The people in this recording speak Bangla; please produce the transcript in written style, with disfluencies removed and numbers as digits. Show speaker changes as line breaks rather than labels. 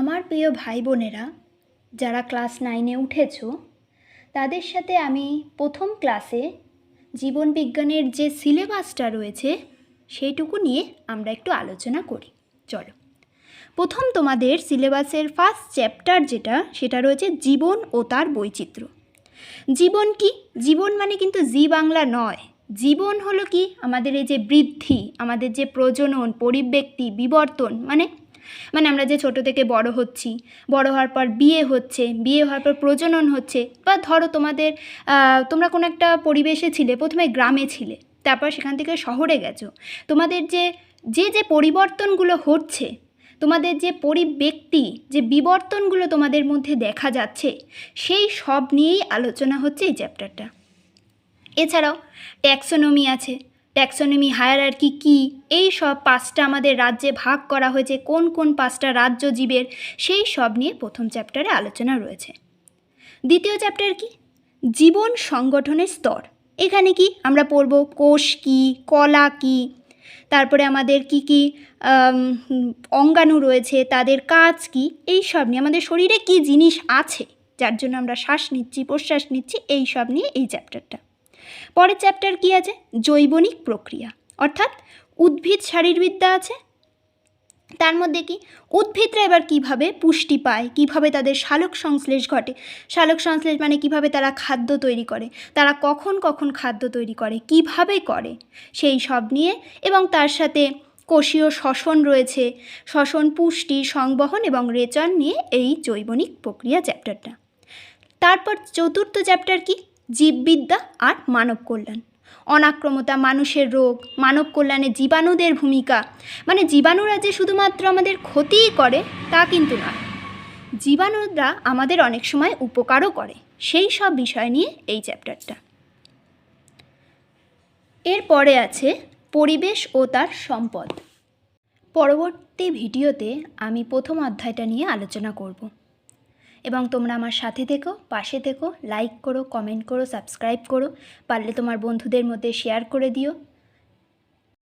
আমার প্রিয় ভাই বোনেরা যারা ক্লাস 9-এ উঠেছো তাদের সাথে আমি প্রথম ক্লাসে জীবনবিজ্ঞানের যে সিলেবাসটা রয়েছে সেইটুকু নিয়ে আমরা একটু আলোচনা করি। চলো, প্রথম তোমাদের সিলেবাসের ফার্স্ট চ্যাপ্টার সেটা রয়েছে জীবন ও তার বৈচিত্র্য। জীবন কি? জীবন মানে কিন্তু জি বাংলা নয়। জীবন হলো কি আমাদের এই যে বৃদ্ধি, আমাদের যে প্রজনন, পরিব্যক্তি, বিবর্তন, মানে আমরা যে ছোট থেকে বড় হচ্ছি, বড় হওয়ার পর বিয়ে হচ্ছে, বিয়ে হওয়ার পর প্রজনন হচ্ছে, বা ধরো তোমরা কোনো একটা পরিবেশে ছিলে, প্রথমে গ্রামে ছিলে, তারপর সেখান থেকে শহরে গেছো, তোমাদের যে পরিবর্তনগুলো হচ্ছে, তোমাদের যে পরিব্যক্তি, যে বিবর্তনগুলো তোমাদের মধ্যে দেখা যাচ্ছে, সেই সব নিয়েই আলোচনা হচ্ছে এই চ্যাপ্টারটা। এছাড়াও ট্যাক্সোনমি আছে, ট্যাক্সোনমি হায়ারার্কি কী, এই সব 5টা আমাদের রাজ্যে ভাগ করা হয়েছে, কোন কোন 5টা রাজ্য জীবের, সেই সব নিয়ে প্রথম চ্যাপ্টারে আলোচনা রয়েছে। দ্বিতীয় চ্যাপ্টার কি? জীবন সংগঠনের স্তর। এখানে কি আমরা পড়ব কোষ কী, কলা কী, তারপরে আমাদের কি কি অঙ্গাণু রয়েছে, তাদের কাজ কি, এই সব নিয়ে আমাদের শরীরে কি জিনিস আছে যার জন্য আমরা শ্বাস নিচ্ছি, প্রশ্বাস নিচ্ছি, এই সব নিয়ে এই চ্যাপ্টারটা। পরের চ্যাপ্টার কি আছে? জৈবনিক প্রক্রিয়া, অর্থাৎ উদ্ভিদ শারীরবিদ্যা আছে। তার মধ্যে কি উদ্ভিদরা এবার কিভাবে পুষ্টি পায়, কিভাবে তাদের সালোক সংশ্লেষ ঘটে, সালোক সংশ্লেষ মানে কিভাবে তারা খাদ্য তৈরি করে, তারা কখন কখন খাদ্য তৈরি করে, কিভাবে করে, সেই সব নিয়ে, এবং তার সাথে কোষীয় শ্বসন রয়েছে, শ্বসন, পুষ্টি, সংবহন এবং রেচন নিয়ে এই জৈবনিক প্রক্রিয়া চ্যাপ্টারটা। তারপর চতুর্থ চ্যাপ্টার কি? জীববিদ্যা আর মানব কল্যাণ। অনাক্রমতা, মানুষের রোগ, মানব কল্যাণে জীবাণুদের ভূমিকা, মানে জীবাণুরা যে শুধুমাত্র আমাদের ক্ষতিই করে তা কিন্তু নয়, জীবাণুরা আমাদের অনেক সময় উপকারও করে, সেই সব বিষয় নিয়ে এই চ্যাপ্টারটা। এরপরে আছে পরিবেশ ও তার সম্পদ। পরবর্তী ভিডিওতে আমি প্রথম অধ্যায়টা নিয়ে আলোচনা করব, এবং তোমরা আমার সাথে থেকো, পাশে থেকো, লাইক করো, কমেন্ট করো, সাবস্ক্রাইব করো, পারলে তোমার বন্ধুদের মধ্যে শেয়ার করে দিও।